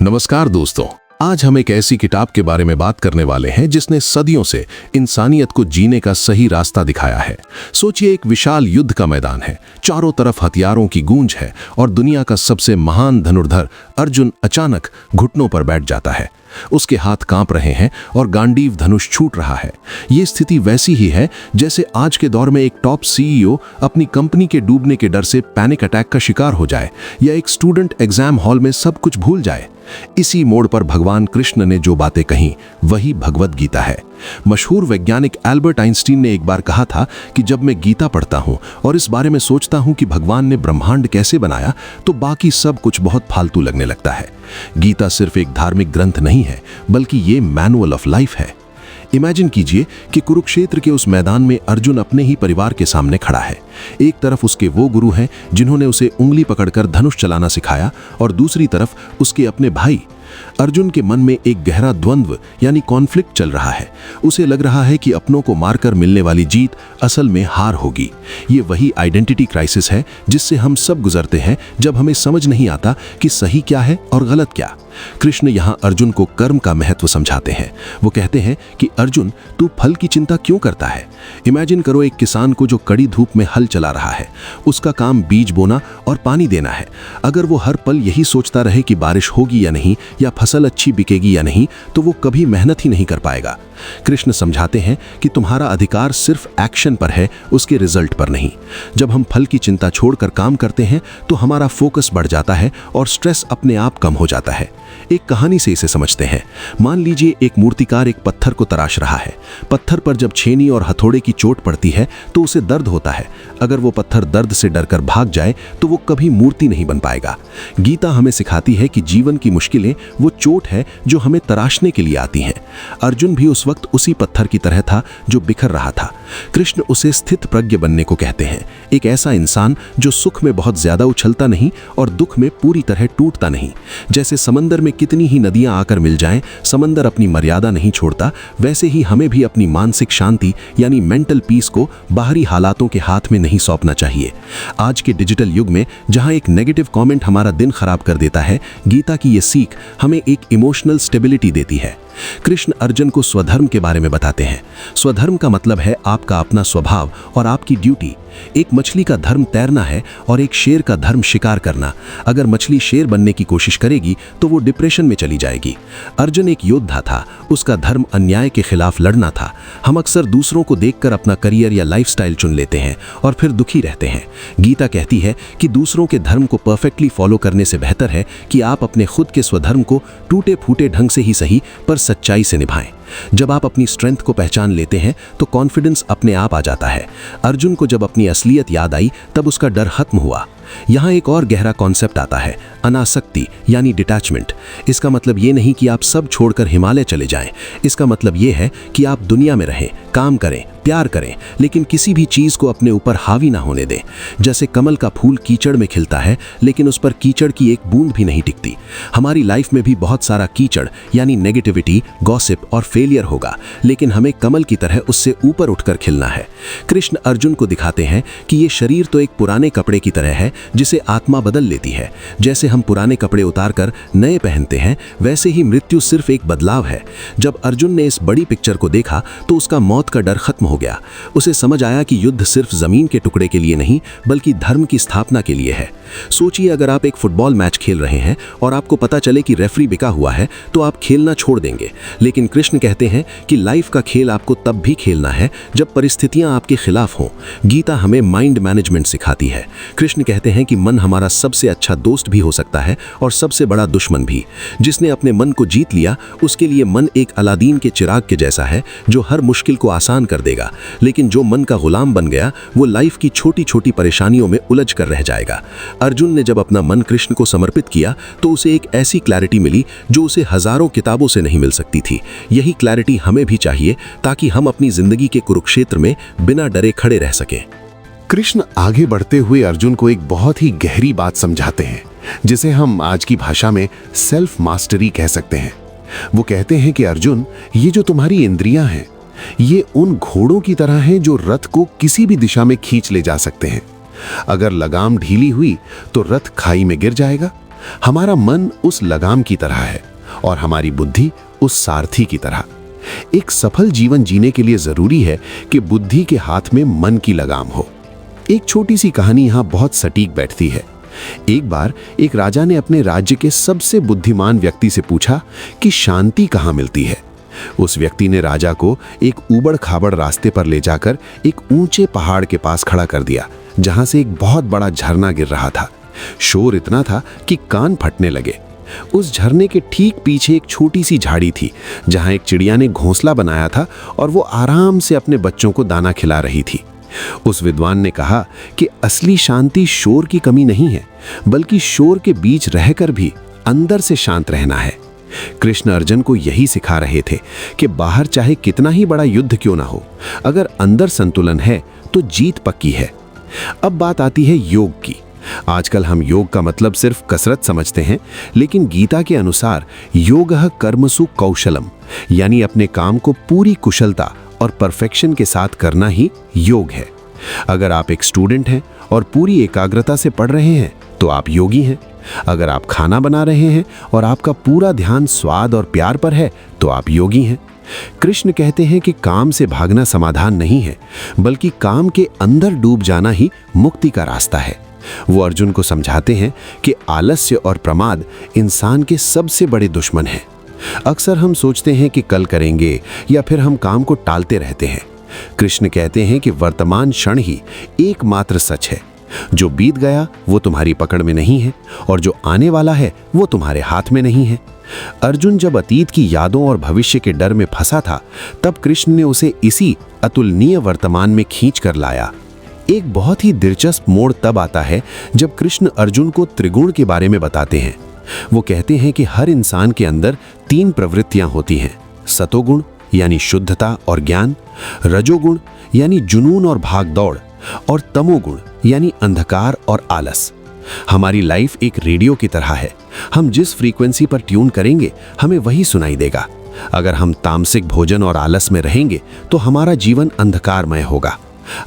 नमस्कार दोस्तों, आज हम एक ऐसी किताब के बारे में बात करने वाले हैं जिसने सदियों से इंसानियत को जीने का सही रास्ता दिखाया है। सोचिए, एक विशाल युद्ध का मैदान है, चारों तरफ हथियारों की गूंज है और दुनिया का सबसे महान धनुर्धर अर्जुन अचानक घुटनों पर बैठ जाता है। उसके हाथ कांप रहे हैं और गांडीव धनुष छूट रहा है। ये स्थिति वैसी ही है जैसे आज के दौर में एक टॉप सीईओ अपनी कंपनी के डूबने के डर से पैनिक अटैक का शिकार हो जाए या एक स्टूडेंट एग्जाम हॉल में सब कुछ भूल जाए। इसी मोड़ पर भगवान कृष्ण ने जो बातें कही वही भगवद गीता है। मशहूर वैज्ञानिक एल्बर्ट आइंस्टीन ने एक बार कहा था कि जब मैं गीता पढ़ता हूं और इस बारे में सोचता हूं कि भगवान ने ब्रह्मांड कैसे बनाया तो बाकी सब कुछ बहुत फालतू लगने लगता है। गीता सिर्फ एक धार्मिक ग्रंथ नहीं है, बल्कि ये मैनुअल ऑफ लाइफ है। इमेजिन कीजिए कि कुरुक्षेत्र के उस मैदान में अर्जुन अपने ही परिवार के सामने खड़ा है। एक तरफ उसके वो गुरु हैं जिन्होंने उसे उंगली पकड़कर धनुष चलाना सिखाया और दूसरी तरफ उसके अपने भाई। अर्जुन के मन में एक गहरा द्वंद्व यानी कॉन्फ्लिक्ट चल रहा है। उसे लग रहा है कि अपनों को मारकर मिलने वाली जीत असल में हार होगी। ये वही आइडेंटिटी क्राइसिस है जिससे हम सब गुजरते हैं जब हमें समझ नहीं आता कि सही क्या है और गलत क्या। कृष्ण यहाँ अर्जुन को कर्म का महत्व समझाते हैं। वो कहते हैं कि अर्जुन, तू फल की चिंता क्यों करता है? इमेजिन करो एक किसान को जो कड़ी धूप में हल चला रहा है। उसका काम बीज बोना और पानी देना है। अगर वो हर पल यही सोचता रहे कि बारिश होगी या नहीं या फसल अच्छी बिकेगी या नहीं, तो वो कभी मेहनत ही नहीं कर पाएगा। कृष्ण समझाते हैं कि तुम्हारा अधिकार सिर्फ एक्शन पर है, उसके रिजल्ट पर नहीं। जब हम फल की चिंता छोड़कर काम करते हैं तो हमारा फोकस बढ़ जाता है और स्ट्रेस अपने आप कम हो जाता है। एक कहानी से इसे समझते हैं। मान लीजिए एक मूर्तिकार एक पत्थर को तराश रहा है। पत्थर पर जब छेनी और हथौड़े की चोट पड़ती है तो उसे दर्द होता है। अगर वो पत्थर दर्द से डरकर भाग जाए तो वो कभी मूर्ति नहीं बन पाएगा। गीता हमें सिखाती है कि जीवन की मुश्किलें वो चोट है जो हमें तराशने के लिए आती हैं। अर्जुन भी उस वक्त उसी पत्थर की तरह था जो बिखर रहा था। कृष्ण उसे स्थित प्रज्ञ बनने को कहते हैं, एक ऐसा इंसान जो सुख में बहुत ज्यादा उछलता नहीं और दुख में पूरी तरह टूटता नहीं। जैसे समंदर में कितनी ही नदियां आकर मिल जाएं, समंदर अपनी मर्यादा नहीं छोड़ता, वैसे ही हमें भी अपनी मानसिक शांति यानी मेंटल पीस को बाहरी हालातों के हाथ में नहीं सौंपना चाहिए। आज के डिजिटल युग में जहां एक नेगेटिव कमेंट हमारा दिन खराब कर देता है, गीता की ये सीख हमें एक इमोशनल स्टेबिलिटी देती है। कृष्ण अर्जुन को स्वधर्म के बारे में बताते हैं। स्वधर्म का मतलब है आपका अपना स्वभाव और आपकी ड्यूटी। एक मछली का धर्म तैरना है और एक शेर का धर्म शिकार करना। अगर मछली शेर बनने की कोशिश करेगी तो वो डिप्रेशन में चली जाएगी। अर्जुन एक योद्धा था, उसका धर्म अन्याय के खिलाफ लड़ना था। हम अक्सर दूसरों को देखकर अपना करियर या लाइफस्टाइल चुन लेते हैं और फिर दुखी रहते हैं। गीता कहती है कि दूसरों के धर्म को परफेक्टली फॉलो करने से बेहतर है कि आप अपने खुद के स्वधर्म को टूटे फूटे ढंग से ही सही पर सच्चाई से निभाएं। जब आप अपनी स्ट्रेंथ को पहचान लेते हैं तो कॉन्फिडेंस अपने आप आ जाता है। अर्जुन को जब अपनी असलियत याद आई तब उसका डर खत्म हुआ। यहाँ एक और गहरा कॉन्सेप्ट आता है, अनासक्ति यानी डिटैचमेंट। इसका मतलब ये नहीं कि आप सब छोड़कर हिमालय चले जाएं। इसका मतलब ये है कि आप दुनिया में रहें, काम करें, प्यार करें, लेकिन किसी भी चीज को अपने ऊपर हावी ना होने दें। जैसे कमल का फूल कीचड़ में खिलता है लेकिन उस पर कीचड़ की एक बूंद भी नहीं टिकती। हमारी लाइफ में भी बहुत सारा कीचड़ यानी नेगेटिविटी, गॉसिप और फेलियर होगा, लेकिन हमें कमल की तरह उससे ऊपर उठकर खिलना है। कृष्ण अर्जुन को दिखाते हैं कि ये शरीर तो एक पुराने कपड़े की तरह है जिसे आत्मा बदल लेती है। जैसे हम पुराने कपड़े उतारकर नए पहनते हैं, वैसे ही मृत्यु सिर्फ एक बदलाव है। जब अर्जुन ने इस बड़ी पिक्चर को देखा तो उसका मौत का डर खत्म हो गया। उसे समझ आया कि युद्ध सिर्फ जमीन के टुकड़े के लिए नहीं बल्कि धर्म की स्थापना के लिए है। सोचिए, अगर आप एक फुटबॉल मैच खेल रहे हैं और आपको पता चले कि रेफरी बिका हुआ है तो आप खेलना छोड़ देंगे। लेकिन कृष्ण कहते हैं कि लाइफ का खेल आपको तब भी खेलना है जब परिस्थितियां आपके खिलाफ हों। गीता हमें माइंड मैनेजमेंट सिखाती है। कृष्ण कहते हैं कि मन हमारा सबसे अच्छा दोस्त भी हो सकता है और सबसे बड़ा दुश्मन भी। जिसने अपने मन को जीत लिया उसके लिए मन एक अलादीन के चिराग के जैसा है जो हर मुश्किल को आसान कर देगा। लेकिन जो मन का गुलाम बन गया वो लाइफ की छोटी छोटी परेशानियों में उलझ कर रह जाएगा। अर्जुन ने जब अपना मन कृष्ण को समर्पित किया तो उसे एक ऐसी क्लैरिटी मिली जो उसे हजारों किताबों से नहीं मिल सकती थी। यही क्लैरिटी हमें भी चाहिए ताकि हम अपनी जिंदगी के कुरुक्षेत्र में बिना डरे खड़े रह सकें। कृष्ण आगे बढ़ते हुए अर्जुन को एक बहुत ही गहरी बात समझाते हैं जिसे हम आज की भाषा में सेल्फ मास्टरी कह सकते हैं। वो कहते हैं कि अर्जुन, ये जो तुम्हारी इंद्रियां हैं ये उन घोड़ों की तरह हैं जो रथ को किसी भी दिशा में खींच ले जा सकते हैं। अगर लगाम ढीली हुई तो रथ खाई में गिर जाएगा, हमारा मन उस लगाम की तरह है और हमारी बुद्धि उस सारथी की तरह। एक सफल जीवन जीने के लिए जरूरी है कि बुद्धि के हाथ में मन की लगाम हो। एक छोटी सी कहानी यहाँ बहुत सटीक बैठती है। एक बार एक राजा ने अपने राज्य के सबसे बुद्धिमान व्यक्ति से पूछा कि शांति कहाँ मिलती है। उस व्यक्ति ने राजा को एक ऊबड़ खाबड़ रास्ते पर ले जाकर एक ऊंचे पहाड़ के पास खड़ा कर दिया, जहां से एक बहुत बड़ा झरना गिर रहा था। शोर इतना था कि कान फटने लगे। उस झरने के ठीक पीछे एक छोटी सी झाड़ी थी, जहां एक चिड़िया ने घोंसला बनाया था और वो आराम से अपने बच्चों को दाना खिला रही थी। उस विद्वान ने कहा कि असली शांति शोर की कमी नहीं है, बल्कि शोर के बीच रहकर भी अंदर से शांत रहना है। कृष्ण अर्जुन को यही सिखा रहे थे कि बाहर चाहे कितना ही बड़ा युद्ध क्यों ना हो, अगर अंदर संतुलन है तो जीत पक्की है। अब बात आती है योग की। आजकल हम योग का मतलब सिर्फ कसरत समझते हैं, लेकिन गीता के अनुसार योगः कर्मसु कौशलम, यानी अपने काम को पूरी कुशलता और परफेक्शन के साथ करना ही योग है। अगर आप एक स्टूडेंट हैं और पूरी एकाग्रता से पढ़ रहे हैं तो आप योगी हैं। अगर आप खाना बना रहे हैं और आपका पूरा ध्यान स्वाद और प्यार पर है तो आप योगी हैं। कृष्ण कहते हैं कि काम से भागना समाधान नहीं है, बल्कि काम के अंदर डूब जाना ही मुक्ति का रास्ता है। वो अर्जुन को समझाते हैं कि आलस्य और प्रमाद इंसान के सबसे बड़े दुश्मन हैं। अक्सर हम सोचते हैं कि कल करेंगे या फिर हम काम को टालते रहते हैं। कृष्ण कहते हैं कि वर्तमान क्षण ही एकमात्र सच है। जो बीत गया वो तुम्हारी पकड़ में नहीं है और जो आने वाला है वो तुम्हारे हाथ में नहीं है। अर्जुन जब अतीत की यादों और भविष्य के डर में फंसा था, तब कृष्ण ने उसे इसी अतुलनीय वर्तमान में खींच कर लाया। एक बहुत ही दिलचस्प मोड़ तब आता है जब कृष्ण अर्जुन को त्रिगुण के बारे में बताते हैं। वो कहते हैं कि हर इंसान के अंदर 3 प्रवृत्तियां होती हैं, सतोगुण यानी शुद्धता और ज्ञान, रजोगुण यानी जुनून और भागदौड़, और तमोगुण यानी अंधकार और आलस। हमारी लाइफ एक रेडियो की तरह है। हम जिस फ्रीक्वेंसी पर ट्यून करेंगे हमें वही सुनाई देगा। अगर हम तामसिक भोजन और आलस में रहेंगे तो हमारा जीवन अंधकारमय होगा।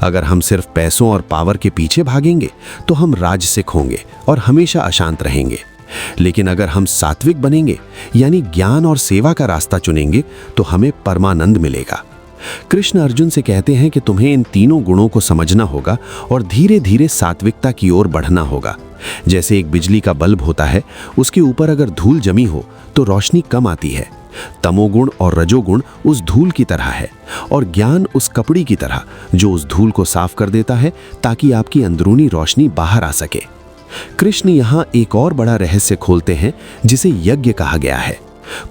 अगर हम सिर्फ पैसों और पावर के पीछे भागेंगे तो हम राजसिक होंगे और हमेशा अशांत रहेंगे। लेकिन अगर हम सात्विक बनेंगे यानी ज्ञान और सेवा का रास्ता चुनेंगे तो हमें परमानंद मिलेगा। कृष्ण अर्जुन से कहते हैं कि तुम्हें इन तीनों गुणों को समझना होगा और धीरे धीरे सात्विकता की ओर बढ़ना होगा। जैसे एक बिजली का बल्ब होता है, उसके ऊपर अगर धूल जमी हो तो रोशनी कम आती है। तमोगुण और रजोगुण उस धूल की तरह है और ज्ञान उस कपड़ी की तरह जो उस धूल को साफ कर देता है ताकि आपकी अंदरूनी रोशनी बाहर आ सके। कृष्ण यहाँ एक और बड़ा रहस्य खोलते हैं जिसे यज्ञ कहा गया है।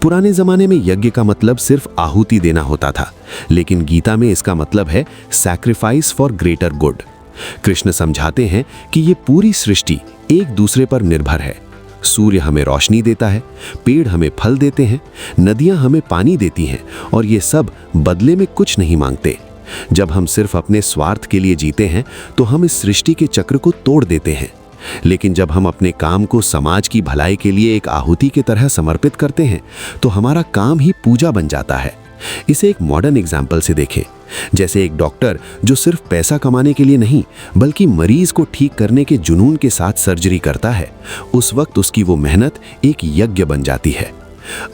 पुराने जमाने में यज्ञ का मतलब सिर्फ आहुति देना होता था, लेकिन गीता में इसका मतलब है sacrifice for greater good. Krishna समझाते हैं कि ये पूरी सृष्टि एक दूसरे पर निर्भर है। सूर्य हमें रोशनी देता है, पेड़ हमें फल देते हैं, नदियां हमें पानी देती हैं और ये सब बदले में कुछ नहीं मांगते। जब हम सिर्फ अपने स्वार्थ के लिए जीते हैं तो हम इस सृष्टि के चक्र को तोड़ देते हैं। लेकिन जब हम अपने काम को समाज की भलाई के लिए एक आहुति की तरह समर्पित करते हैं तो हमारा काम ही पूजा बन जाता है। इसे एक मॉडर्न एग्जाम्पल से देखें। जैसे एक डॉक्टर जो सिर्फ पैसा कमाने के लिए नहीं बल्कि मरीज को ठीक करने के जुनून के साथ सर्जरी करता है, उस वक्त उसकी वो मेहनत एक यज्ञ बन जाती है।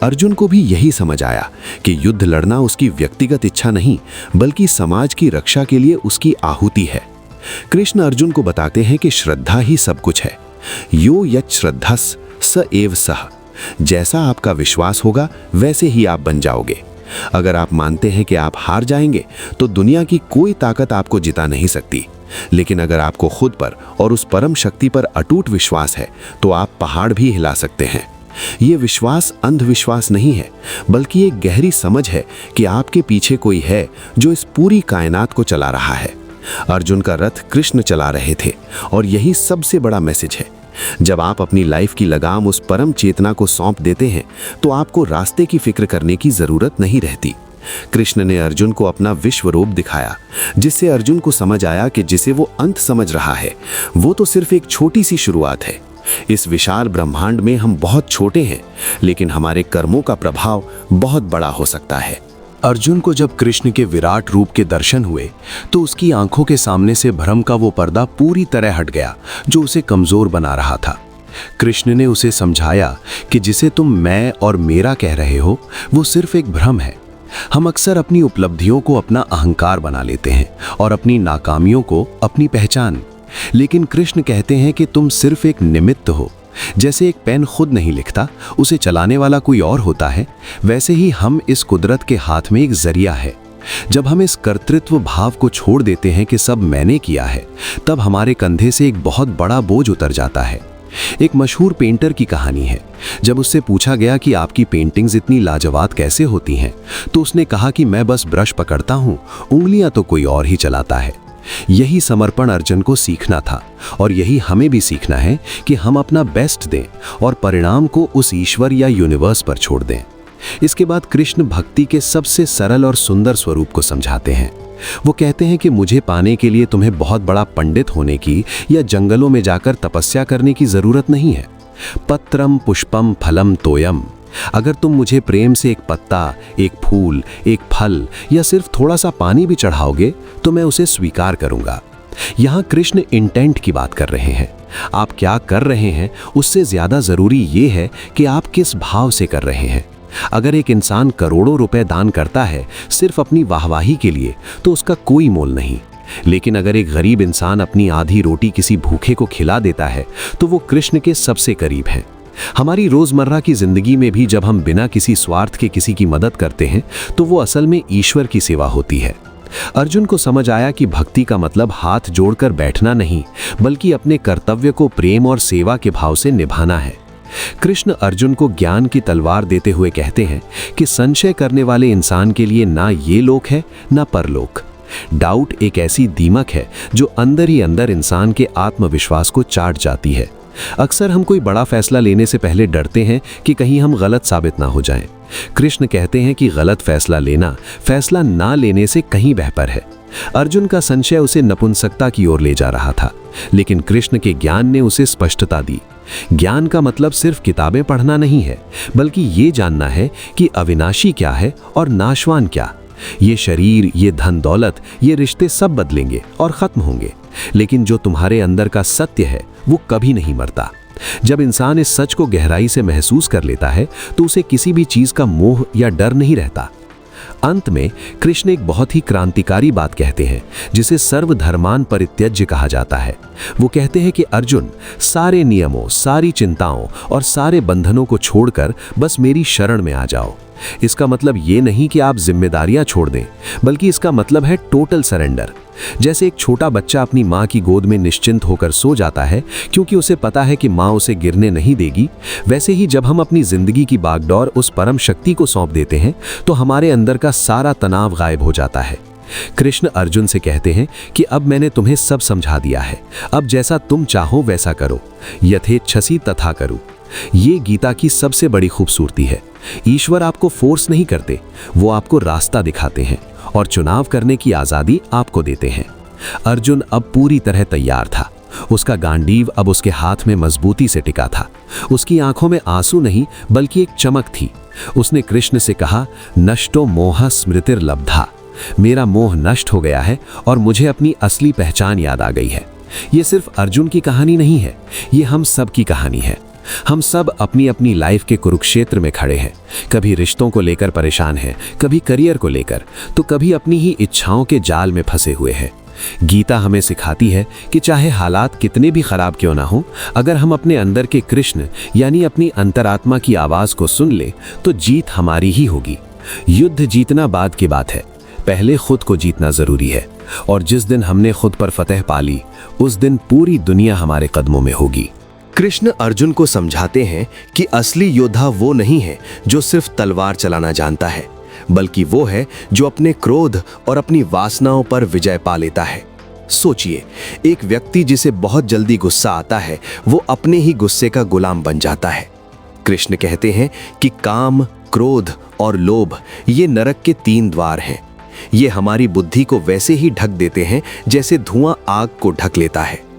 अर्जुन को भी यही समझ आया कि युद्ध लड़ना उसकी व्यक्तिगत इच्छा नहीं बल्कि समाज की रक्षा के लिए उसकी आहुति है। कृष्ण अर्जुन को बताते हैं कि श्रद्धा ही सब कुछ है। यो यत् श्रद्धस स एव सः। जैसा आपका विश्वास होगा वैसे ही आप बन जाओगे। अगर आप मानते हैं कि आप हार जाएंगे तो दुनिया की कोई ताकत आपको जिता नहीं सकती। लेकिन अगर आपको खुद पर और उस परम शक्ति पर अटूट विश्वास है तो आप पहाड़ भी हिला सकते हैं। ये विश्वास अंधविश्वास नहीं है बल्कि एक गहरी समझ है कि आपके पीछे कोई है जो इस पूरी कायनात को चला रहा है। अर्जुन का रथ कृष्ण चला रहे थे और यही सबसे बड़ा मैसेज है। जब आप अपनी लाइफ की लगाम उस परम चेतना को सौंप देते हैं तो आपको रास्ते की फिक्र करने की जरूरत नहीं रहती। कृष्ण ने अर्जुन को अपना विश्व रूप दिखाया, जिससे अर्जुन को समझ आया कि जिसे वो अंत समझ रहा है वो तो सिर्फ एक छोटी सी शुरुआत है। इस विशाल ब्रह्मांड में हम बहुत छोटे हैं, लेकिन हमारे कर्मों का प्रभाव बहुत बड़ा हो सकता है। अर्जुन को जब कृष्ण के विराट रूप के दर्शन हुए तो उसकी आंखों के सामने से भ्रम का वो पर्दा पूरी तरह हट गया जो उसे कमजोर बना रहा था। कृष्ण ने उसे समझाया कि जिसे तुम मैं और मेरा कह रहे हो वो सिर्फ एक भ्रम है। हम अक्सर अपनी उपलब्धियों को अपना अहंकार बना लेते हैं और अपनी नाकामियों को अपनी पहचान। लेकिन कृष्ण कहते हैं कि तुम सिर्फ एक निमित्त हो। जैसे एक पेन खुद नहीं लिखता, उसे चलाने वाला कोई और होता है, वैसे ही हम इस कुदरत के हाथ में एक जरिया है। जब हम इस कर्तृत्व भाव को छोड़ देते हैं कि सब मैंने किया है, तब हमारे कंधे से एक बहुत बड़ा बोझ उतर जाता है। एक मशहूर पेंटर की कहानी है। जब उससे पूछा गया कि आपकी पेंटिंग्स इतनी लाजवाब कैसे होती हैं, तो उसने कहा कि मैं बस ब्रश पकड़ता हूँ, उंगलियां तो कोई और ही चलाता है। यही समर्पण अर्जुन को सीखना था और यही हमें भी सीखना है कि हम अपना बेस्ट दें और परिणाम को उस ईश्वर या यूनिवर्स पर छोड़ दें। इसके बाद कृष्ण भक्ति के सबसे सरल और सुंदर स्वरूप को समझाते हैं। वो कहते हैं कि मुझे पाने के लिए तुम्हें बहुत बड़ा पंडित होने की या जंगलों में जाकर तपस्या करने की जरूरत नहीं है। पत्रम पुष्पम फलम तोयम। अगर तुम मुझे प्रेम से एक पत्ता, एक फूल, एक फल या सिर्फ थोड़ा सा पानी भी चढ़ाओगे तो मैं उसे स्वीकार करूंगा। यहाँ कृष्ण इंटेंट की बात कर रहे हैं। आप क्या कर रहे हैं उससे ज्यादा जरूरी ये है कि आप किस भाव से कर रहे हैं। अगर एक इंसान करोड़ों रुपए दान करता है सिर्फ अपनी वाहवाही के लिए, तो उसका कोई मोल नहीं। लेकिन अगर एक गरीब इंसान अपनी आधी रोटी किसी भूखे को खिला देता है, तो वो कृष्ण के सबसे करीब है। हमारी रोजमर्रा की जिंदगी में भी जब हम बिना किसी स्वार्थ के किसी की मदद करते हैं, तो वो असल में ईश्वर की सेवा होती है। अर्जुन को समझ आया कि भक्ति का मतलब हाथ जोड़कर बैठना नहीं, बल्कि अपने कर्तव्य को प्रेम और सेवा के भाव से निभाना है। कृष्ण अर्जुन को ज्ञान की तलवार देते हुए कहते हैं कि संशय करने वाले इंसान के लिए ना ये लोक है ना परलोक। डाउट एक ऐसी दीमक है जो अंदर ही अंदर इंसान के आत्मविश्वास को चाट जाती है। अक्सर हम कोई बड़ा फैसला लेने से पहले डरते हैं कि कहीं हम गलत साबित ना हो जाएं। कृष्ण कहते हैं कि गलत फैसला लेना फैसला ना लेने से कहीं बेहतर है। अर्जुन का संशय उसे नपुंसकता की ओर ले जा रहा था, लेकिन कृष्ण के ज्ञान ने उसे स्पष्टता दी। ज्ञान का मतलब सिर्फ किताबें पढ़ना नहीं है, बल्कि ये जानना है कि अविनाशी क्या है और नाशवान क्या। ये शरीर, ये धन दौलत, ये रिश्ते सब बदलेंगे और खत्म होंगे, लेकिन जो तुम्हारे अंदर का सत्य है वो कभी नहीं मरता। जब इंसान इस सच को गहराई से महसूस कर लेता है, तो उसे किसी भी चीज का मोह या डर नहीं रहता। अंत में कृष्ण एक बहुत ही क्रांतिकारी बात कहते हैं, जिसे सर्वधर्मान परित्यज्य कहा जाता है। वो कहते हैं कि अर्जुन, सारे नियमों, सारी चिंताओं और सारे बंधनों को छोड़कर बस मेरी शरण में आ जाओ। इसका मतलब ये नहीं कि आप जिम्मेदारियां छोड़ दें, बल्कि इसका मतलब है टोटल सरेंडर। जैसे एक छोटा बच्चा अपनी माँ की गोद में निश्चिंत होकर सो जाता है क्योंकि उसे पता है कि माँ उसे गिरने नहीं देगी, वैसे ही जब हम अपनी जिंदगी की बागडोर उस परम शक्ति को सौंप देते हैं, तो हमारे अंदर का सारा तनाव गायब हो जाता है। कृष्ण अर्जुन से कहते हैं कि अब मैंने तुम्हें सब समझा दिया है, अब जैसा तुम चाहो वैसा करो, यथेच्छसि तथा करो। ये गीता की सबसे बड़ी खूबसूरती है। ईश्वर आपको फोर्स नहीं करते, वो आपको रास्ता दिखाते हैं और चुनाव करने की आजादी आपको देते हैं। अर्जुन अब पूरी तरह तैयार था। उसका गांडीव अब उसके हाथ में मजबूती से टिका था। उसकी आंखों में आंसू नहीं, बल्कि एक चमक थी। उसने कृष्ण से कहा, नष्टो मोह स्मृतिर्लब्धा। मेरा मोह नष्ट हो गया है और मुझे अपनी असली पहचान याद आ गई है। ये सिर्फ अर्जुन की कहानी नहीं है, ये हम सब की कहानी है। हम सब अपनी अपनी लाइफ के कुरुक्षेत्र में खड़े हैं। कभी रिश्तों को लेकर परेशान हैं, कभी करियर को लेकर, तो कभी अपनी ही इच्छाओं के जाल में फंसे हुए हैं। गीता हमें सिखाती है कि चाहे हालात कितने भी खराब क्यों ना हो, अगर हम अपने अंदर के कृष्ण यानी अपनी अंतरात्मा की आवाज को सुन ले, तो जीत हमारी ही होगी। युद्ध जीतना बाद की बात है, पहले खुद को जीतना जरूरी है। और जिस दिन हमने खुद पर फतेह पाली, उस दिन पूरी दुनिया हमारे कदमों में होगी। कृष्ण अर्जुन को समझाते हैं कि असली योद्धा वो नहीं है जो सिर्फ तलवार चलाना जानता है, बल्कि वो है जो अपने क्रोध और अपनी वासनाओं पर विजय पा लेता है। सोचिए, एक व्यक्ति जिसे बहुत जल्दी गुस्सा आता है, वो अपने ही गुस्से का गुलाम बन जाता है। कृष्ण कहते हैं कि काम, क्रोध और लोभ ये नरक के 3 द्वार हैं। ये हमारी बुद्धि को वैसे ही ढक देते हैं जैसे धुआं आग को ढक लेता है।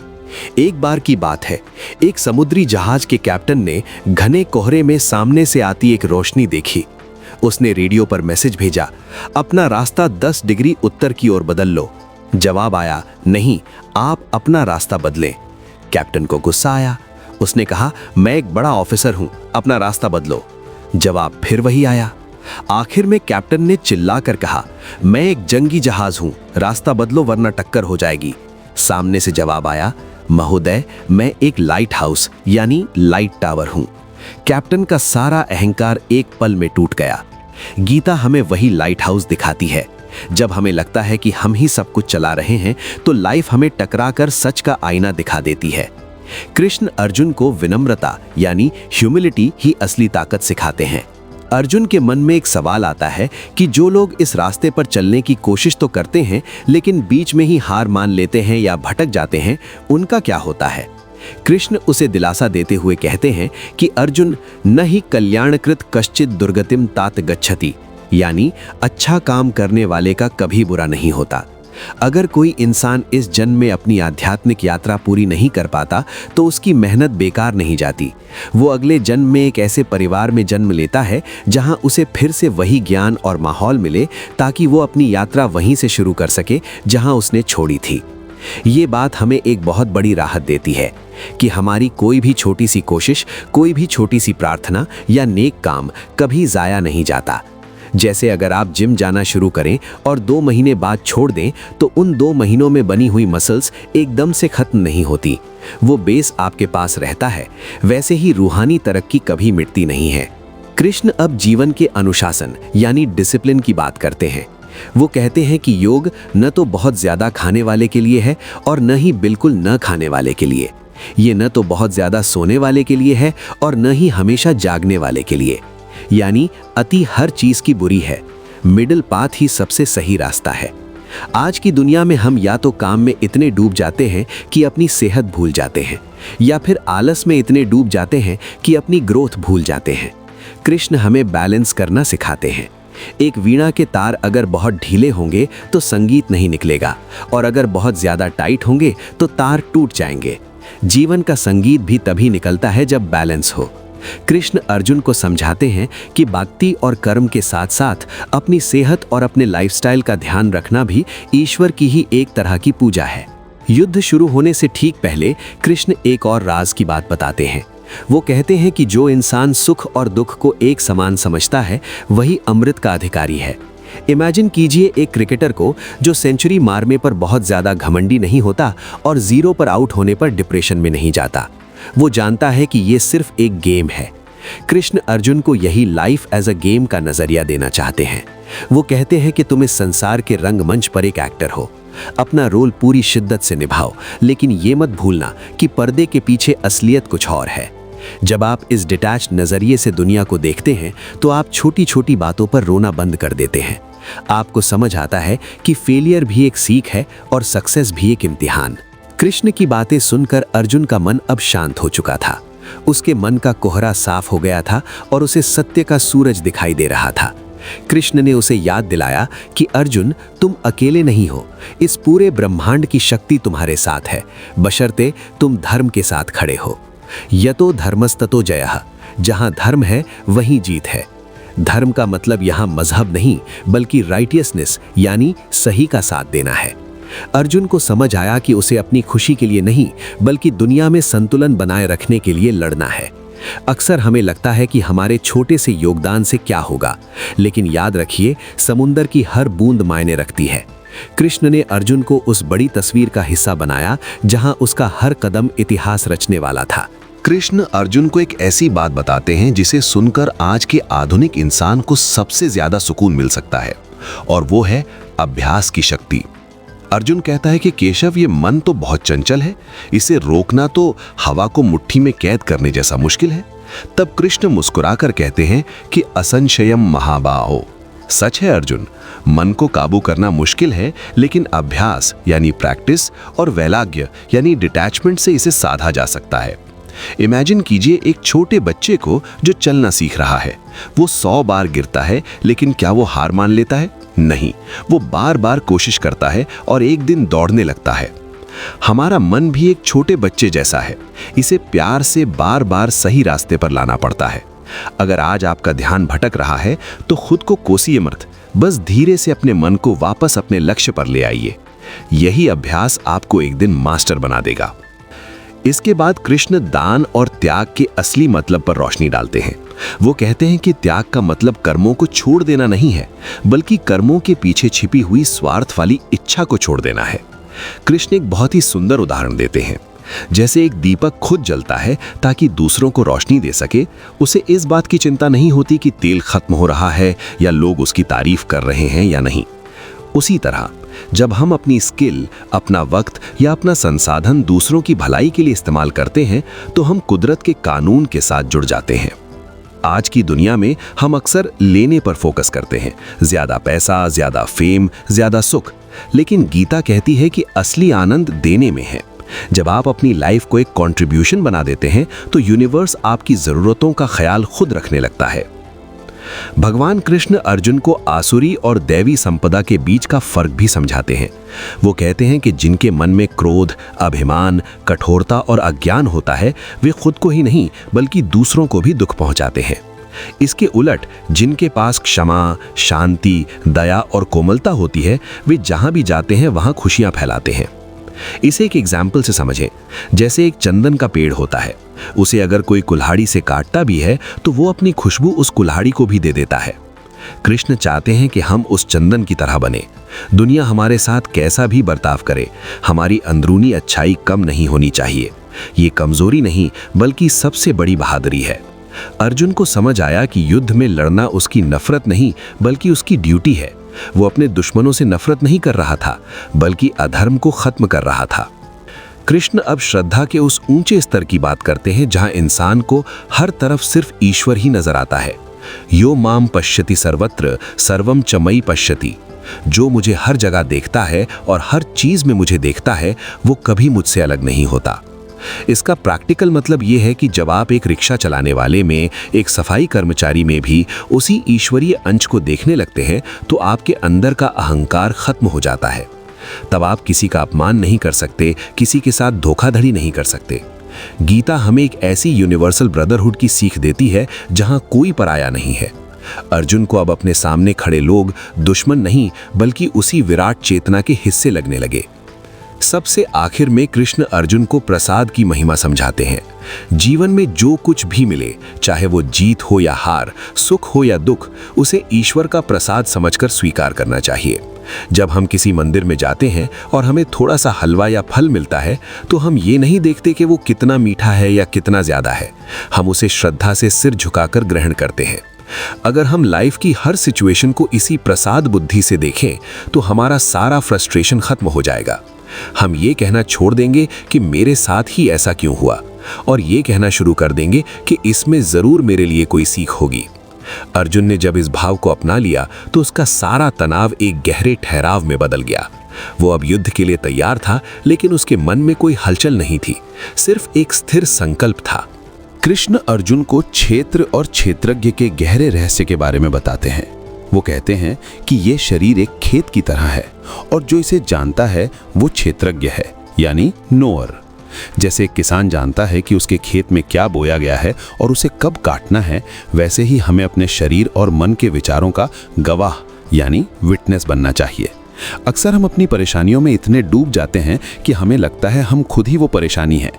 एक बार की बात है, एक समुद्री जहाज के कैप्टन ने घने कोहरे में सामने से आती एक रोशनी देखी। उसने रेडियो पर मैसेज भेजा, अपना रास्ता 10 डिग्री उत्तर की ओर बदल लो। जवाब आया, नहीं, आप अपना रास्ता बदलें। कैप्टन को गुस्सा आया। उसने कहा, मैं एक बड़ा ऑफिसर हूं, अपना रास्ता बदलो। जवाब फिर वही आया। आखिर में कैप्टन ने चिल्लाकर कहा, मैं एक जंगी जहाज हूं, रास्ता बदलो वरना टक्कर हो जाएगी। सामने से जवाब आया, महोदय मैं एक लाइट हाउस यानी लाइट टावर हूं। कैप्टन का सारा अहंकार एक पल में टूट गया। गीता हमें वही लाइट हाउस दिखाती है। जब हमें लगता है कि हम ही सब कुछ चला रहे हैं तो लाइफ हमें टकराकर सच का आईना दिखा देती है। कृष्ण अर्जुन को विनम्रता यानी ह्यूमिलिटी ही असली ताकत सिखाते हैं। अर्जुन के मन में एक सवाल आता है कि जो लोग इस रास्ते पर चलने की कोशिश तो करते हैं लेकिन बीच में ही हार मान लेते हैं या भटक जाते हैं, उनका क्या होता है। कृष्ण उसे दिलासा देते हुए कहते हैं कि अर्जुन न ही कल्याणकृत कश्चित दुर्गतिम तात गच्छति, यानी अच्छा काम करने वाले का कभी बुरा नहीं होता। अगर कोई इंसान इस जन्म में अपनी आध्यात्मिक यात्रा पूरी नहीं कर पाता तो उसकी मेहनत बेकार नहीं जाती। वो अगले जन्म में एक ऐसे परिवार में जन्म लेता है जहां उसे फिर से वही ज्ञान और माहौल मिले ताकि वो अपनी यात्रा वहीं से शुरू कर सके जहां उसने छोड़ी थी। ये बात हमें एक बहुत बड़ी राहत देती है कि हमारी कोई भी छोटी सी कोशिश, कोई भी छोटी सी प्रार्थना या नेक काम कभी जाया नहीं जाता। जैसे अगर आप जिम जाना शुरू करें और 2 महीने बाद छोड़ दें तो उन 2 महीनों में बनी हुई मसल्स एकदम से खत्म नहीं होती, वो बेस आपके पास रहता है। वैसे ही रूहानी तरक्की कभी मिटती नहीं है। कृष्ण अब जीवन के अनुशासन यानी डिसिप्लिन की बात करते हैं। वो कहते हैं कि योग न तो बहुत ज्यादा खाने वाले के लिए है और न ही बिल्कुल न खाने वाले के लिए। ये न तो बहुत ज्यादा सोने वाले के लिए है और न ही हमेशा जागने वाले के लिए। यानी अति हर चीज की बुरी है, मिडिल पाथ ही सबसे सही रास्ता है। आज की दुनिया में हम या तो काम में इतने डूब जाते हैं कि अपनी सेहत भूल जाते हैं, या फिर आलस में इतने डूब जाते हैं कि अपनी ग्रोथ भूल जाते हैं। कृष्ण हमें बैलेंस करना सिखाते हैं। एक वीणा के तार अगर बहुत ढीले होंगे तो संगीत नहीं निकलेगा, और अगर बहुत ज्यादा टाइट होंगे तो तार टूट जाएंगे। जीवन का संगीत भी तभी निकलता है जब बैलेंस हो। कृष्ण अर्जुन को समझाते हैं कि भक्ति और कर्म के साथ साथ अपनी सेहत और अपने लाइफस्टाइल का ध्यान रखना भी ईश्वर की ही एक तरह की पूजा है। युद्ध शुरू होने से ठीक पहले कृष्ण एक और राज की बात बताते हैं। वो कहते हैं कि जो इंसान सुख और दुख को एक समान समझता है वही अमृत का अधिकारी है। इमेजिन कीजिए एक क्रिकेटर को जो सेंचुरी मारने पर बहुत ज्यादा घमंडी नहीं होता और 0 पर आउट होने पर डिप्रेशन में नहीं जाता। वो जानता है कि ये सिर्फ एक गेम है। कृष्ण अर्जुन को यही लाइफ एज अ गेम का नजरिया देना चाहते हैं। वो कहते हैं कि तुम इस संसार के रंगमंच पर एक एक्टर हो, अपना रोल पूरी शिद्दत से निभाओ, लेकिन ये मत भूलना कि पर्दे के पीछे असलियत कुछ और है। जब आप इस डिटैच्ड नजरिए से दुनिया को देखते हैं तो आप छोटी छोटी बातों पर रोना बंद कर देते हैं। आपको समझ आता है कि फेलियर भी एक सीख है और सक्सेस भी एक इम्तिहान। कृष्ण की बातें सुनकर अर्जुन का मन अब शांत हो चुका था। उसके मन का कोहरा साफ हो गया था और उसे सत्य का सूरज दिखाई दे रहा था। कृष्ण ने उसे याद दिलाया कि अर्जुन, तुम अकेले नहीं हो, इस पूरे ब्रह्मांड की शक्ति तुम्हारे साथ है, बशर्ते तुम धर्म के साथ खड़े हो। यतो धर्मस्ततो जयः, जहां धर्म है वहीं जीत है। धर्म का मतलब यहां मजहब नहीं बल्कि राइटियसनेस यानी सही का साथ देना है। अर्जुन को समझ आया कि उसे अपनी खुशी के लिए नहीं बल्कि दुनिया में संतुलन बनाए रखने के लिए लड़ना है। अक्सर हमें लगता है कि हमारे छोटे से योगदान से क्या होगा, लेकिन याद रखिए समुंदर की हर बूंद मायने रखती है। कृष्ण ने अर्जुन को उस बड़ी तस्वीर का हिस्सा बनाया जहां उसका हर कदम इतिहास रचने वाला था। कृष्ण अर्जुन को एक ऐसी बात बताते हैं जिसे सुनकर आज के आधुनिक इंसान को सबसे ज्यादा सुकून मिल सकता है, और वो है अभ्यास की शक्ति। अर्जुन कहता है कि केशव, ये मन तो बहुत चंचल है, इसे रोकना तो हवा को मुट्ठी में कैद करने जैसा मुश्किल है। तब कृष्ण मुस्कुराकर कहते हैं कि असंशयम महाबाहो। सच है अर्जुन, मन को काबू करना मुश्किल है, लेकिन अभ्यास यानी प्रैक्टिस और वैराग्य यानी डिटैचमेंट से इसे साधा जा सकता है। इमेजिन कीजिए एक छोटे बच्चे को जो चलना सीख रहा है। वो 100 बार गिरता है, लेकिन क्या वो हार मान लेता है? नहीं, वो बार बार कोशिश करता है और एक दिन दौड़ने लगता है। हमारा मन भी एक छोटे बच्चे जैसा है, इसे प्यार से बार बार सही रास्ते पर लाना पड़ता है। अगर आज आपका ध्यान भटक रहा है तो खुद को कोसिए मत, बस धीरे से अपने मन को वापस अपने लक्ष्य पर ले आइए। यही अभ्यास आपको एक दिन मास्टर बना देगा। इसके बाद कृष्ण दान और त्याग के असली मतलब पर रोशनी डालते हैं। वो कहते हैं कि त्याग का मतलब कर्मों को छोड़ देना नहीं है, बल्कि कर्मों के पीछे छिपी हुई स्वार्थ वाली इच्छा को छोड़ देना है। कृष्ण एक बहुत ही सुंदर उदाहरण देते हैं। जैसे एक दीपक खुद जलता है ताकि दूसरों को रोशनी दे सके, उसे इस बात की चिंता नहीं होती कि तेल खत्म हो रहा है या लोग उसकी तारीफ कर रहे हैं या नहीं। उसी तरह जब हम अपनी स्किल, अपना वक्त या अपना संसाधन दूसरों की भलाई के लिए इस्तेमाल करते हैं, तो हम कुदरत के कानून के साथ जुड़ जाते हैं। आज की दुनिया में हम अक्सर लेने पर फोकस करते हैं, ज्यादा पैसा, ज्यादा फेम, ज्यादा सुख। लेकिन गीता कहती है कि असली आनंद देने में है। जब आप अपनी लाइफ को एक कंट्रीब्यूशन बना देते हैं, तो यूनिवर्स आपकी जरूरतों का ख्याल खुद रखने लगता है। भगवान कृष्ण अर्जुन को आसुरी और दैवी संपदा के बीच का फर्क भी समझाते हैं। वो कहते हैं कि जिनके मन में क्रोध, अभिमान, कठोरता और अज्ञान होता है, वे खुद को ही नहीं बल्कि दूसरों को भी दुख पहुंचाते हैं। इसके उलट जिनके पास क्षमा, शांति, दया और कोमलता होती है, वे जहां भी जाते हैं वहां खुशियां फैलाते हैं। इसे एक एग्जाम्पल से समझें। जैसे एक चंदन का पेड़ होता है, उसे अगर कोई कुल्हाड़ी से काटता भी है तो वो अपनी खुशबू उस कुल्हाड़ी को भी दे देता है। कृष्ण चाहते हैं कि हम उस चंदन की तरह बने। दुनिया हमारे साथ कैसा भी बर्ताव करे, हमारी अंदरूनी अच्छाई कम नहीं होनी चाहिए। ये कमजोरी नहीं बल्कि सबसे बड़ी बहादुरी है। अर्जुन को समझ आया कि युद्ध में लड़ना उसकी नफरत नहीं बल्कि उसकी ड्यूटी है। वो अपने दुश्मनों से नफरत नहीं कर रहा था, बल्कि अधर्म को खत्म कर रहा था। कृष्ण अब श्रद्धा के उस ऊंचे स्तर की बात करते हैं जहां इंसान को हर तरफ सिर्फ ईश्वर ही नजर आता है। यो माम पश्यति सर्वत्र सर्वम च मयि पश्यति। जो मुझे हर जगह देखता है और हर चीज में मुझे देखता है, वो कभी मुझसे अलग नहीं होता। इसका प्रैक्टिकल मतलब ये है कि जब आप एक रिक्शा चलाने वाले में, एक सफाई कर्मचारी में भी उसी ईश्वरीय अंश को देखने लगते हैं, तो आपके अंदर का अहंकार खत्म हो जाता है। तब आप किसी का अपमान नहीं कर सकते, किसी के साथ धोखाधड़ी नहीं कर सकते। गीता हमें एक ऐसी यूनिवर्सल ब्रदरहुड की सीख देती है जहां कोई पराया नहीं है। अर्जुन को अब अपने सामने खड़े लोग दुश्मन नहीं बल्कि उसी विराट चेतना के हिस्से लगने लगे। सबसे आखिर में कृष्ण अर्जुन को प्रसाद की महिमा समझाते हैं। जीवन में जो कुछ भी मिले, चाहे वो जीत हो या हार, सुख हो या दुख, उसे ईश्वर का प्रसाद समझकर स्वीकार करना चाहिए। जब हम किसी मंदिर में जाते हैं और हमें थोड़ा सा हलवा या फल मिलता है, तो हम ये नहीं देखते कि वो कितना मीठा है या कितना ज्यादा है। हम उसे श्रद्धा से सिर झुकाकर ग्रहण करते हैं। अगर हम लाइफ की हर सिचुएशन को इसी प्रसाद बुद्धि से देखें, तो हमारा सारा फ्रस्ट्रेशन खत्म हो जाएगा। हम ये कहना छोड़ देंगे कि मेरे साथ ही ऐसा क्यों हुआ, और ये कहना शुरू कर देंगे कि इसमें जरूर मेरे लिए कोई सीख होगी। अर्जुन ने जब इस भाव को अपना लिया तो उसका सारा तनाव एक गहरे ठहराव में बदल गया। वो अब युद्ध के लिए तैयार था, लेकिन उसके मन में कोई हलचल नहीं थी, सिर्फ एक स्थिर संकल्प था। कृष्ण अर्जुन को क्षेत्र और क्षेत्रज्ञ के गहरे रहस्य के बारे में बताते हैं। वो कहते हैं कि ये शरीर एक खेत की तरह है और जो इसे जानता है वो क्षेत्रज्ञ है, यानी नोअर। जैसे एक किसान जानता है कि उसके खेत में क्या बोया गया है और उसे कब काटना है, वैसे ही हमें अपने शरीर और मन के विचारों का गवाह यानी विटनेस बनना चाहिए। अक्सर हम अपनी परेशानियों में इतने डूब जाते हैं कि हमें लगता है हम खुद ही वो परेशानी है।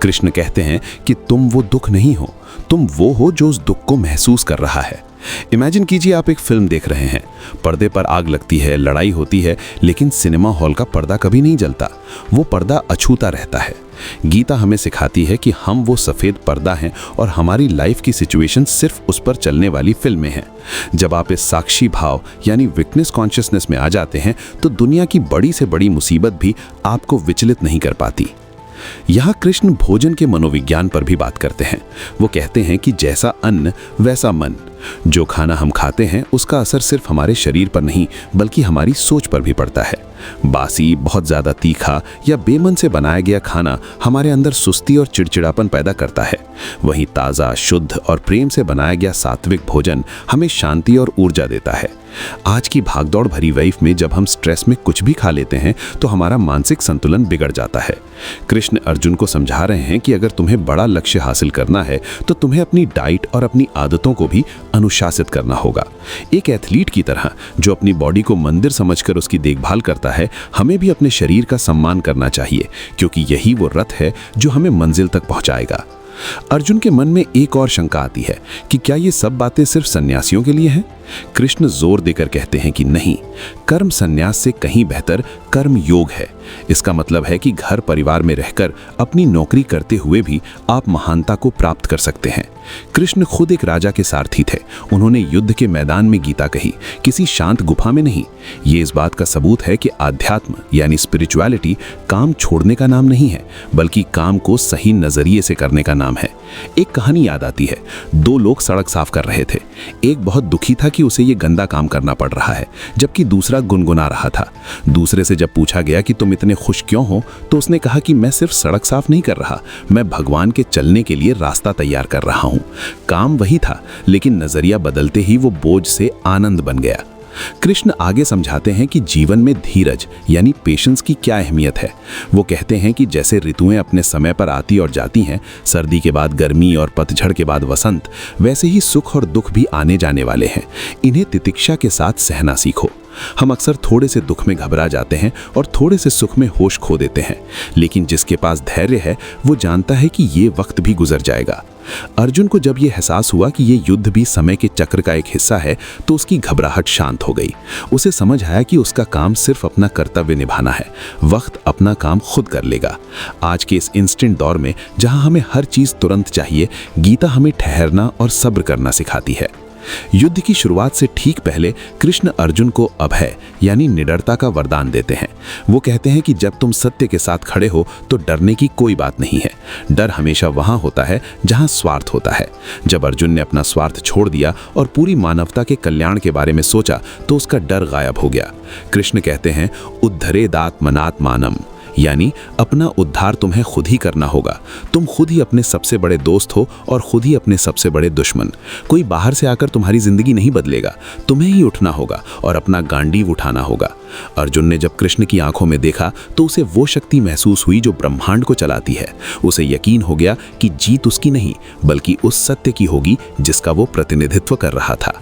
कृष्ण कहते हैं कि तुम वो दुख नहीं हो, तुम वो हो जो उस दुख को महसूस कर रहा है। इमेजिन कीजिए आप एक फिल्म देख रहे हैं, पर्दे पर आग लगती है, लड़ाई होती है, लेकिन सिनेमा हॉल का पर्दा कभी नहीं जलता, वो पर्दा अछूता रहता है। गीता हमें सिखाती है कि हम वो सफ़ेद पर्दा हैं और हमारी लाइफ की सिचुएशन सिर्फ उस पर चलने वाली फिल्में हैं। जब आप इस साक्षी भाव यानी विटनेस कॉन्शियसनेस में आ जाते हैं, तो दुनिया की बड़ी से बड़ी मुसीबत भी आपको विचलित नहीं कर पाती। यहाँ कृष्ण भोजन के मनोविज्ञान पर भी बात करते हैं। वो कहते हैं कि जैसा अन्न वैसा मन। जो खाना हम खाते हैं उसका असर सिर्फ हमारे शरीर पर नहीं बल्कि हमारी सोच पर भी पड़ता है। बासी, बहुत ज़्यादा तीखा या बेमन से बनाया गया खाना हमारे अंदर सुस्ती और चिड़चिड़ापन पैदा करता है। वहीं ताज़ा, शुद्ध और प्रेम से बनाया गया सात्विक भोजन हमें शांति और ऊर्जा देता है। आज की भागदौड़ भरी लाइफ में जब हम स्ट्रेस में कुछ भी खा लेते हैं तो हमारा मानसिक संतुलन बिगड़ जाता है। कृष्ण अर्जुन को समझा रहे हैं कि अगर तुम्हें बड़ा लक्ष्य हासिल करना है तो तुम्हें अपनी डाइट और अपनी आदतों को भी अनुशासित करना होगा। एक एथलीट की तरह जो अपनी बॉडी को मंदिर समझकर उसकी देखभाल करता है, हमें भी अपने शरीर का सम्मान करना चाहिए, क्योंकि यही वो रथ है जो हमें मंजिल तक पहुंचाएगा। अर्जुन के मन में एक और शंका आती है कि क्या ये सब बातें सिर्फ सन्यासियों के लिए हैं? कृष्ण जोर देकर कहते हैं कि नहीं, कर्म सन्यास से कहीं बेहतर कर्म योग है। इसका मतलब है कि घर परिवार में रहकर अपनी नौकरी करते हुए भी आप महानता को प्राप्त कर सकते हैं। कृष्ण खुद एक राजा के सारथी थे। उन्होंने युद्ध के मैदान में गीता कही, किसी शांत गुफा में नहीं। ये इस बात का सबूत है कि आध्यात्म यानी स्पिरिचुअलिटी काम छोड़ने का नाम नहीं है, बल्कि काम को सही नजरिए से करने का नाम है। एक कहानी याद आती है। दो लोग सड़क साफ कर रहे थे। एक बहुत दुखी था कि उसे ये गंदा काम करना पड़ रहा है, जबकि दूसरा गुनगुना रहा था। दूसरे से जब पूछा गया कि तुम इतने खुश क्यों हो, तो उसने कहा कि मैं सिर्फ सड़क साफ नहीं कर रहा, मैं भगवान के चलने के लिए रास्ता तैयार कर रहा हूं। काम वही था, लेकिन नजरिया बदलते ही वो बोझ से आनंद बन गया। कृष्ण आगे समझाते हैं कि जीवन में धीरज यानी पेशेंस की क्या अहमियत है। वो कहते हैं कि जैसे ऋतुएं अपने समय पर आती और जाती हैं, सर्दी के बाद गर्मी और पतझड़ के बाद वसंत, वैसे ही सुख और दुख भी आने जाने वाले हैं। इन्हें तितिक्षा के साथ सहना सीखो। हम अक्सर थोड़े से दुख में घबरा जाते हैं और थोड़े से सुख में होश खो देते हैं, लेकिन जिसके पास धैर्य है वो जानता है कि ये वक्त भी गुजर जाएगा। अर्जुन को जब ये एहसास हुआ कि ये युद्ध भी समय के चक्र का एक हिस्सा है, तो उसकी घबराहट शांत हो गई। उसे समझ आया कि उसका काम सिर्फ अपना कर्तव्य निभाना है, वक्त अपना काम खुद कर लेगा। आज के इस इंस्टेंट दौर में जहां हमें हर चीज तुरंत चाहिए, गीता हमें ठहरना और सब्र करना सिखाती है। युद्ध की शुरुआत से ठीक पहले कृष्ण अर्जुन को अभय यानी निडरता का वरदान देते हैं। वो कहते हैं कि जब तुम सत्य के साथ खड़े हो तो डरने की कोई बात नहीं है। डर हमेशा वहां होता है जहां स्वार्थ होता है। जब अर्जुन ने अपना स्वार्थ छोड़ दिया और पूरी मानवता के कल्याण के बारे में सोचा, तो उसका डर गायब हो गया। कृष्ण कहते हैं, उद्धरेदात्मनात्मानम, यानी अपना उद्धार तुम्हें खुद ही करना होगा। तुम खुद ही अपने सबसे बड़े दोस्त हो और खुद ही अपने सबसे बड़े दुश्मन। कोई बाहर से आकर तुम्हारी जिंदगी नहीं बदलेगा, तुम्हें ही उठना होगा और अपना गांडीव उठाना होगा। अर्जुन ने जब कृष्ण की आंखों में देखा, तो उसे वो शक्ति महसूस हुई जो ब्रह्मांड को चलाती है। उसे यकीन हो गया कि जीत उसकी नहीं, बल्कि उस सत्य की होगी जिसका वो प्रतिनिधित्व कर रहा था।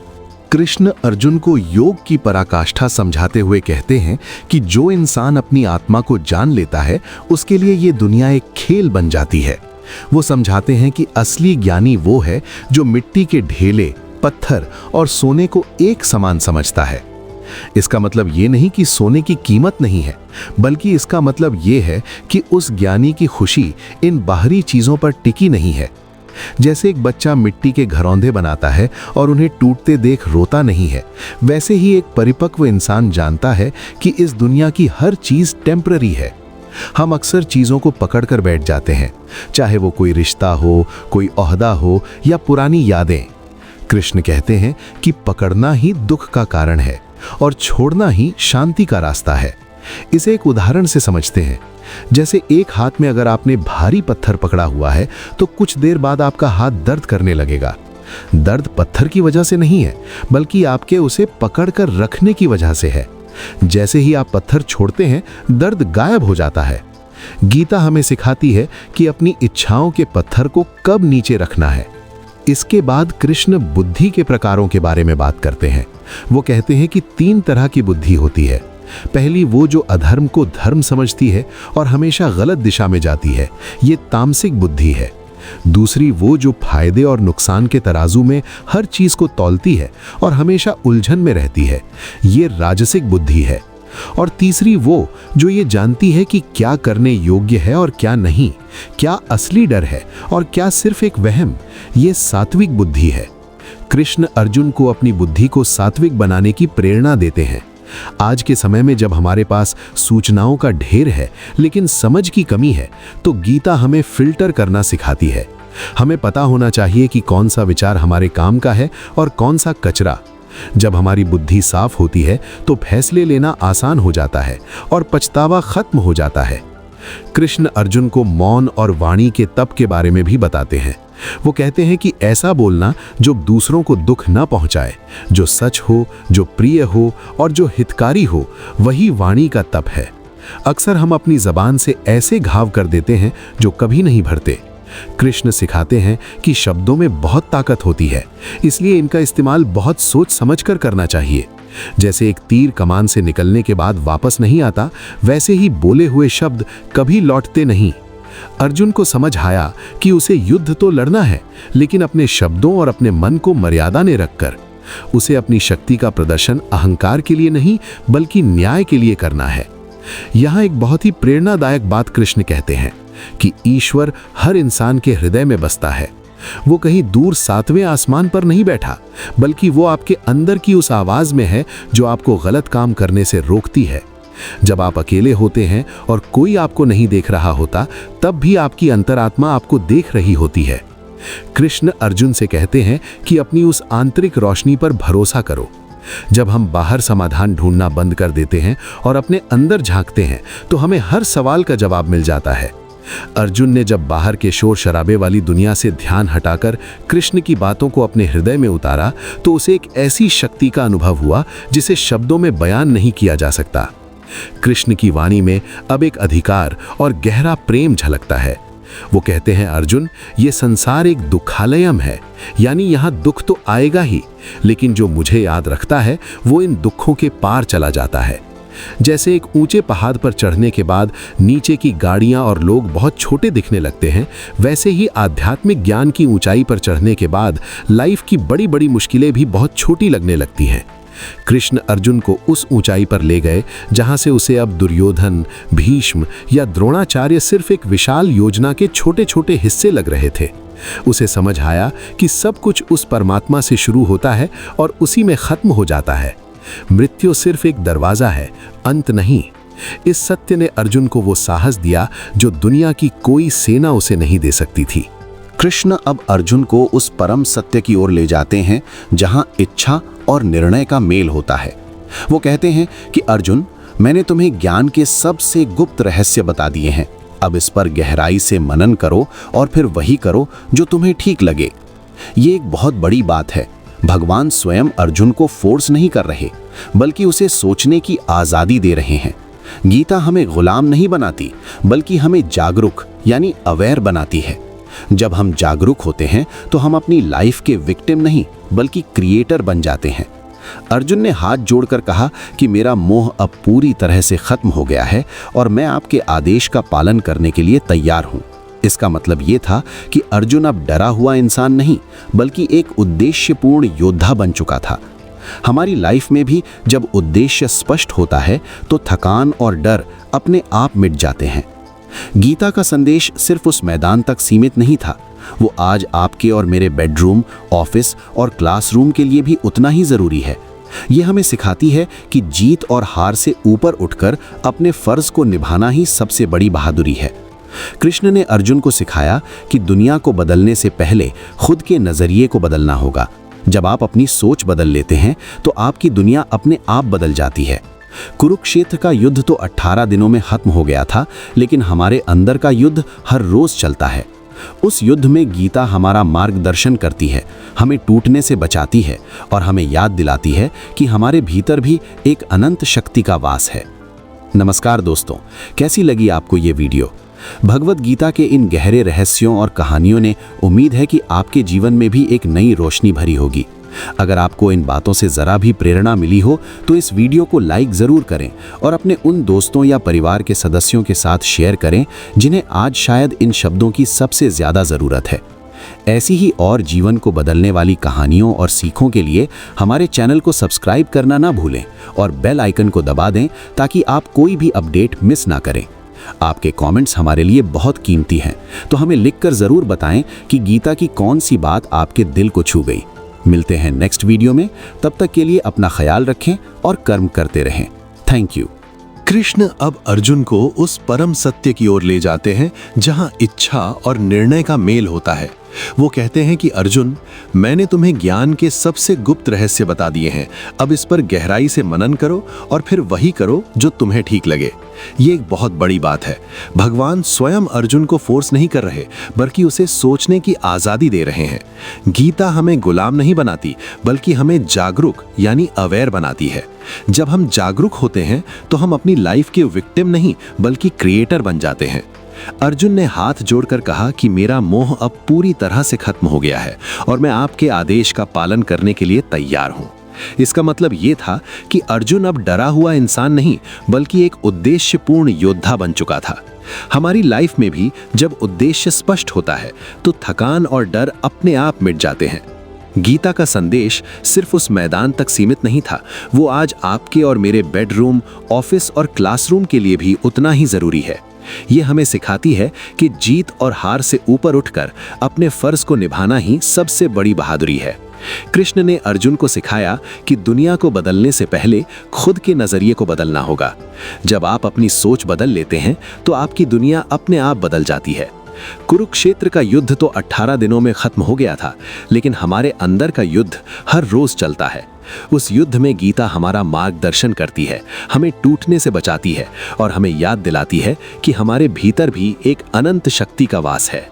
कृष्ण अर्जुन को योग की पराकाष्ठा समझाते हुए कहते हैं कि जो इंसान अपनी आत्मा को जान लेता है, उसके लिए ये दुनिया एक खेल बन जाती है। वो समझाते हैं कि असली ज्ञानी वो है जो मिट्टी के ढेले, पत्थर और सोने को एक समान समझता है। इसका मतलब ये नहीं कि सोने की कीमत नहीं है, बल्कि इसका मतलब ये है कि उस ज्ञानी की खुशी इन बाहरी चीजों पर टिकी नहीं है। जैसे एक बच्चा मिट्टी के घरौंदे बनाता है और उन्हें टूटते देख रोता नहीं है, वैसे ही एक परिपक्व इंसान जानता है कि इस दुनिया की हर चीज टेम्पररी है। हम अक्सर चीजों को पकड़कर बैठ जाते हैं, चाहे वो कोई रिश्ता हो, कोई ओहदा हो या पुरानी यादें। कृष्ण कहते हैं कि पकड़ना ही दुख का कारण है और छोड़ना ही शांति का रास्ता है। इसे एक उदाहरण से समझते हैं। जैसे एक हाथ में अगर आपने भारी पत्थर पकड़ा हुआ है, तो कुछ देर बाद आपका हाथ दर्द करने लगेगा। दर्द पत्थर की वजह से नहीं है, बल्कि आपके उसे पकड़कर रखने की वजह से है। जैसे ही आप पत्थर छोड़ते हैं, दर्द गायब हो जाता है। गीता हमें सिखाती है कि अपनी इच्छाओं के पत्थर को कब नीचे रखना है। इसके बाद कृष्ण बुद्धि के प्रकारों के बारे में बात करते हैं। वो कहते हैं कि 3 तरह की बुद्धि होती है। पहली वो जो अधर्म को धर्म समझती है और हमेशा गलत दिशा में जाती है, ये तामसिक बुद्धि है। दूसरी वो जो फायदे और नुकसान के तराजू में हर चीज को तौलती है और हमेशा उलझन में रहती है, ये राजसिक बुद्धि है। और तीसरी वो जो ये जानती है कि क्या करने योग्य है और क्या नहीं, क्या असली डर है और क्या सिर्फ एक वहम, ये सात्विक बुद्धि है। कृष्ण अर्जुन को अपनी बुद्धि को सात्विक बनाने की प्रेरणा देते हैं। आज के समय में जब हमारे पास सूचनाओं का ढेर है लेकिन समझ की कमी है, तो गीता हमें फिल्टर करना सिखाती है। हमें पता होना चाहिए कि कौन सा विचार हमारे काम का है और कौन सा कचरा। जब हमारी बुद्धि साफ होती है तो फैसले लेना आसान हो जाता है और पछतावा खत्म हो जाता है। कृष्ण अर्जुन को मौन और वाणी के तप के बारे में भी बताते हैं। वो कहते हैं कि ऐसा बोलना जो दूसरों को दुख न पहुंचाए, जो सच हो, जो प्रिय हो और जो हितकारी हो, वही वाणी का तप है। अक्सर हम अपनी जबान से ऐसे घाव कर देते हैं जो कभी नहीं भरते। कृष्ण सिखाते हैं कि शब्दों में बहुत ताकत होती है, इसलिए इनका इस्तेमाल बहुत सोच समझकर करना चाहिए। जैसे एक तीर कमान से निकलने के बाद वापस नहीं आता, वैसे ही बोले हुए शब्द कभी लौटते नहीं। अर्जुन को समझ आया कि उसे युद्ध तो लड़ना है, लेकिन अपने शब्दों और अपने मन को मर्यादा में रखकर। उसे अपनी शक्ति का प्रदर्शन अहंकार के लिए नहीं, बल्कि न्याय के लिए करना है। यहाँ एक बहुत ही प्रेरणादायक बात कृष्ण कहते हैं कि ईश्वर हर इंसान के हृदय में बसता है। वो कहीं दूर 7वें आसमान पर नहीं बैठा, बल्कि वो आपके अंदर की उस आवाज में है जो आपको गलत काम करने से रोकती है। जब आप अकेले होते हैं और कोई आपको नहीं देख रहा होता, तब भी आपकी अंतरात्मा आपको देख रही होती है। कृष्ण अर्जुन से कहते हैं कि अपनी उस आंतरिक रोशनी पर भरोसा करो। जब हम बाहर समाधान ढूंढना बंद कर देते हैं और अपने अंदर झांकते हैं, तो हमें हर सवाल का जवाब मिल जाता है। अर्जुन ने जब बाहर के शोर शराबे वाली दुनिया से ध्यान हटाकर कृष्ण की बातों को अपने हृदय में उतारा, तो उसे एक ऐसी शक्ति का अनुभव हुआ जिसे शब्दों में बयान नहीं किया जा सकता। कृष्ण की वाणी में अब एक अधिकार और गहरा प्रेम झलकता है। वो कहते हैं, अर्जुन, ये संसार एक दुखालयम है, यानी यहाँ दुख तो आएगा ही, लेकिन जो मुझे याद रखता है वो इन दुखों के पार चला जाता है। जैसे एक ऊंचे पहाड़ पर चढ़ने के बाद नीचे की गाड़ियां और लोग बहुत छोटे दिखने लगते हैं, वैसे ही आध्यात्मिक ज्ञान की ऊंचाई पर चढ़ने के बाद लाइफ की बड़ी बड़ी मुश्किलें भी बहुत छोटी लगने लगती हैं। कृष्ण अर्जुन को उस ऊंचाई पर ले गए जहां से उसे अब दुर्योधन, भीष्म या द्रोणाचार्य सिर्फ एक विशाल योजना के छोटे छोटे हिस्से लग रहे थे। उसे समझ आया कि सब कुछ उस परमात्मा से शुरू होता है और उसी में खत्म हो जाता है। मृत्यु सिर्फ एक दरवाजा है, अंत नहीं। इस सत्य ने अर्जुन को वो साहस दिया जो दुनिया की कोई सेना उसे नहीं दे सकती थी। कृष्ण अब अर्जुन को उस परम सत्य की ओर ले जाते हैं जहां इच्छा और निर्णय का मेल होता है। वो कहते हैं कि अर्जुन, मैंने तुम्हें ज्ञान के सबसे गुप्त रहस्य बता दिए हैं। अब इस पर गहराई से मनन करो और फिर वही करो जो तुम्हें ठीक लगे। ये एक बहुत बड़ी बात है। भगवान स्वयं अर्जुन को फोर्स नहीं कर रहे, बल्कि उसे सोचने की आजादी दे रहे हैं। गीता हमें गुलाम नहीं बनाती, बल्कि हमें जागरूक यानी अवेयर बनाती है। जब हम जागरूक होते हैं तो हम अपनी लाइफ के विक्टिम नहीं, बल्कि क्रिएटर बन जाते हैं। अर्जुन ने हाथ जोड़कर कहा कि मेरा मोह अब पूरी तरह से खत्म हो गया है और मैं आपके आदेश का पालन करने के लिए तैयार हूं। इसका मतलब ये था कि अर्जुन अब डरा हुआ इंसान नहीं, बल्कि एक उद्देश्यपूर्ण योद्धा बन चुका था। हमारी लाइफ में भी जब उद्देश्य स्पष्ट होता है तो थकान और डर अपने आप मिट जाते हैं। गीता का संदेश सिर्फ उस मैदान तक सीमित नहीं था, वो आज आपके और मेरे बेडरूम, ऑफिस और क्लासरूम के लिए भी उतना ही जरूरी है। ये हमें सिखाती है कि जीत और हार से ऊपर उठकर अपने फर्ज को निभाना ही सबसे बड़ी बहादुरी है। कृष्ण ने अर्जुन को सिखाया कि दुनिया को बदलने से पहले खुद के नजरिए को बदलना होगा। जब आप अपनी सोच बदल लेते हैं तो आपकी दुनिया अपने आप बदल जाती है। कुरुक्षेत्र का युद्ध तो 18 दिनों में खत्म हो गया था, लेकिन हमारे अंदर का युद्ध हर रोज चलता है। उस युद्ध में गीता हमारा मार्गदर्शन करती है, हमें टूटने से बचाती है और हमें याद दिलाती है कि हमारे भीतर भी एक अनंत शक्ति का वास है। नमस्कार दोस्तों, कैसी लगी आपको ये वीडियो? भगवत गीता के इन गहरे रहस्यों और कहानियों ने उम्मीद है कि आपके जीवन में भी एक नई रोशनी भरी होगी। अगर आपको इन बातों से ज़रा भी प्रेरणा मिली हो तो इस वीडियो को लाइक ज़रूर करें और अपने उन दोस्तों या परिवार के सदस्यों के साथ शेयर करें जिन्हें आज शायद इन शब्दों की सबसे ज़्यादा ज़रूरत है। ऐसी ही और जीवन को बदलने वाली कहानियों और सीखों के लिए हमारे चैनल को सब्सक्राइब करना ना भूलें और बेल आइकन को दबा दें ताकि आप कोई भी अपडेट मिस ना करें। आपके कमेंट्स हमारे लिए बहुत कीमती हैं, तो हमें लिखकर ज़रूर बताएं कि गीता की कौन सी बात आपके दिल को छू गई। मिलते हैं नेक्स्ट वीडियो में, तब तक के लिए अपना ख्याल रखें और कर्म करते रहें। Thank you. कृष्ण अब अर्जुन को उस परम सत्य की ओर ले जाते हैं जहां इच्छा और निर्णय का मेल होता है। वो कहते हैं कि अर्जुन, मैंने तुम्हें ज्ञान के सबसे गुप्त रहस्य बता दिए हैं। अब इस पर गहराई से मनन करो और फिर वही करो जो तुम्हें ठीक लगे। ये एक बहुत बड़ी बात है। भगवान स्वयं अर्जुन को फोर्स नहीं कर रहे, बल्कि उसे सोचने की आजादी दे रहे हैं। गीता हमें गुलाम नहीं बनाती, बल्कि हमें जागरूक यानी अवेयर बनाती है। जब हम जागरूक होते हैं तो हम अपनी लाइफ के विक्टिम नहीं, बल्कि क्रिएटर बन जाते हैं। अर्जुन ने हाथ जोड़कर कहा कि मेरा मोह अब पूरी तरह से खत्म हो गया है और मैं आपके आदेश का पालन करने के लिए तैयार हूं। इसका मतलब ये था कि अर्जुन अब डरा हुआ इंसान नहीं बल्कि एक उद्देश्यपूर्ण योद्धा बन चुका था। हमारी लाइफ में भी जब उद्देश्य स्पष्ट होता है तो थकान और डर अपने आप मिट जाते हैं। गीता का संदेश सिर्फ उस मैदान तक सीमित नहीं था, वो आज आपके और मेरे बेडरूम, ऑफिस और क्लासरूम के लिए भी उतना ही जरूरी है। ये हमें सिखाती है कि जीत और हार से ऊपर उठकर अपने फर्ज को निभाना ही सबसे बड़ी बहादुरी है। कृष्ण ने अर्जुन को सिखाया कि दुनिया को बदलने से पहले खुद के नजरिए को बदलना होगा। जब आप अपनी सोच बदल लेते हैं तो आपकी दुनिया अपने आप बदल जाती है। कुरुक्षेत्र का युद्ध तो 18 दिनों में खत्म हो गया था, लेकिन हमारे अंदर का युद्ध हर रोज चलता है। उस युद्ध में गीता हमारा मार्गदर्शन करती है, हमें टूटने से बचाती है और हमें याद दिलाती है कि हमारे भीतर भी एक अनंत शक्ति का वास है।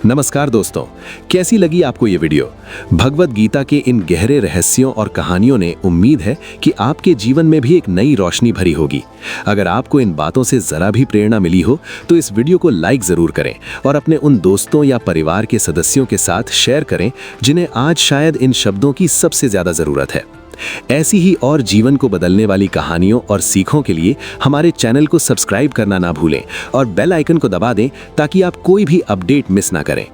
नमस्कार दोस्तों, कैसी लगी आपको ये वीडियो? भगवद गीता के इन गहरे रहस्यों और कहानियों ने उम्मीद है कि आपके जीवन में भी एक नई रोशनी भरी होगी। अगर आपको इन बातों से जरा भी प्रेरणा मिली हो तो इस वीडियो को लाइक जरूर करें और अपने उन दोस्तों या परिवार के सदस्यों के साथ शेयर करें जिन्हें आज शायद इन शब्दों की सबसे ज्यादा जरूरत है। ऐसी ही और जीवन को बदलने वाली कहानियों और सीखों के लिए हमारे चैनल को सब्सक्राइब करना ना भूलें और बेल आइकन को दबा दें ताकि आप कोई भी अपडेट मिस ना करें।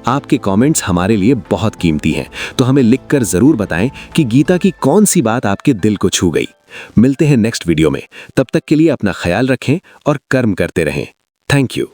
आपके कमेंट्स हमारे लिए बहुत कीमती हैं, तो हमें लिखकर जरूर बताएं कि गीता की कौन सी बात आपके दिल को छू गई। मिलते हैं नेक्स्ट वीडियो में, तब तक के लिए अपना ख्याल रखें और कर्म करते रहें। Thank you.